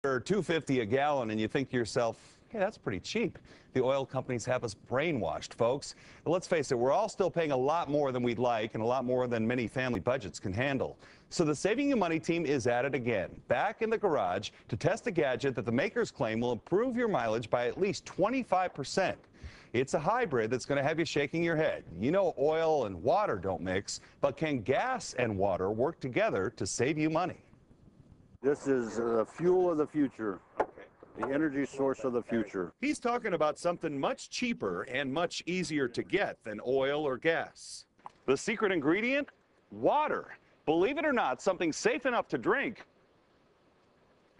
Or $2.50 a gallon, and you think to yourself, hey, that's pretty cheap. The oil companies have us brainwashed, folks. But let's face it, we're all still paying a lot more than we'd like and a lot more than many family budgets can handle. So the Saving You Money team is at it again, back in the garage to test a gadget that the makers claim will improve your mileage by at least 25%. It's a hybrid that's going to have you shaking your head. You know oil and water don't mix, but can gas and water work together to save you money? This is the fuel of the future, the energy source of the future. He's talking about something much cheaper and much easier to get than oil or gas. The secret ingredient? Water. Believe it or not, something safe enough to drink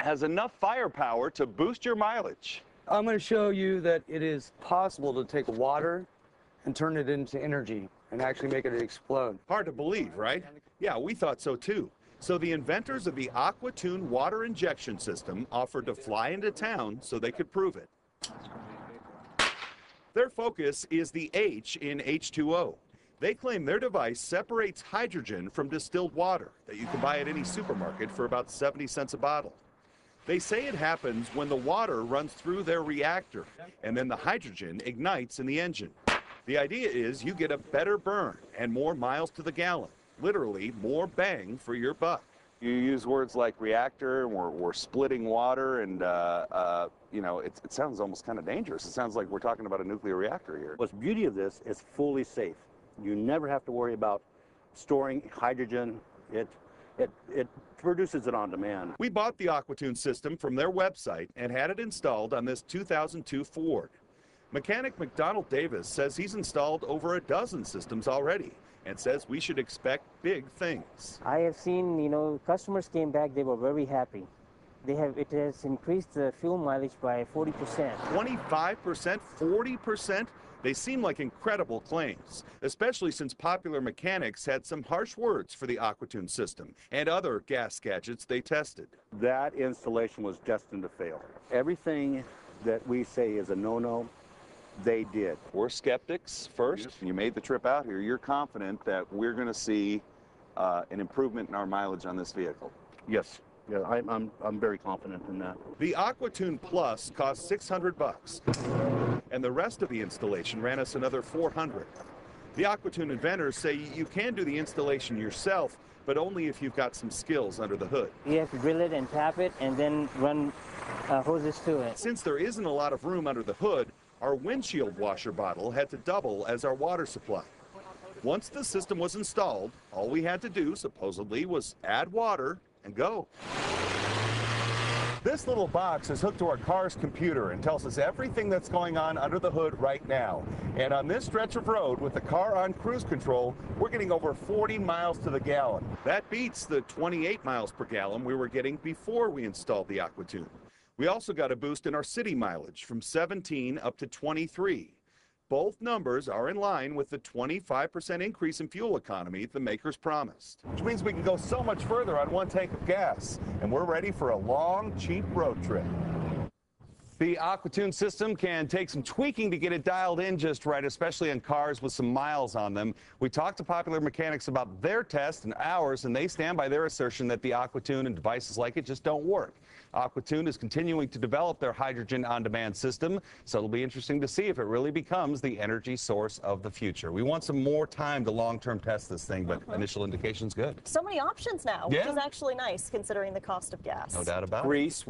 has enough firepower to boost your mileage. I'm going to show you that it is possible to take water and turn it into energy and actually make it explode. Hard to believe, right? Yeah, we thought so too. So the inventors of the AquaTune water injection system offered to fly into town so they could prove it. Their focus is the H in H2O. They claim their device separates hydrogen from distilled water that you can buy at any supermarket for about 70 cents a bottle. They say it happens when the water runs through their reactor and then the hydrogen ignites in the engine. The idea is you get a better burn and more miles to the gallon. Literally more bang for your buck. You use words like reactor, we're splitting water, and you know, it sounds almost kind of dangerous. It sounds like we're talking about a nuclear reactor here. What's beauty of this is fully safe. You never have to worry about storing hydrogen. It produces it on demand. We bought the AquaTune system from their website and had it installed on this 2002 Ford. Mechanic McDonald Davis says he's installed over a dozen systems already and says we should expect big things. I have seen, you know, customers came back, they were very happy. It has increased the fuel mileage by 40%. 25%, 40%? They seem like incredible claims, especially since Popular Mechanics had some harsh words for the AquaTune system and other gas gadgets they tested. That installation was destined to fail. Everything that we say is a no-no, they did. We're skeptics first. You made the trip out here. You're confident that we're going to see an improvement in our mileage on this vehicle? Yes. Yeah, I'm very confident in that. The AquaTune Plus cost $600, and the rest of the installation ran us another $400. The AquaTune inventors say you can do the installation yourself, but only if you've got some skills under the hood. You have to drill it and tap it and then run hoses to it. Since there isn't a lot of room under the hood, our windshield washer bottle had to double as our water supply. Once the system was installed, all we had to do, supposedly, was add water and go. This little box is hooked to our car's computer and tells us everything that's going on under the hood right now. And on this stretch of road with the car on cruise control, we're getting over 40 miles to the gallon. That beats the 28 miles per gallon we were getting before we installed the AquaTune. We also got a boost in our city mileage from 17 up to 23. Both numbers are in line with the 25% increase in fuel economy the makers promised. Which means we can go so much further on one tank of gas, and we're ready for a long, cheap road trip. The AquaTune system can take some tweaking to get it dialed in just right, especially on cars with some miles on them. We talked to Popular Mechanics about their test and ours, and they stand by their assertion that the AquaTune and devices like it just don't work. AquaTune is continuing to develop their hydrogen on-demand system, so it'll be interesting to see if it really becomes the energy source of the future. We want some more time to long-term test this thing, but initial indication's good. So many options now, which is actually nice considering the cost of gas. No doubt about it. Grease.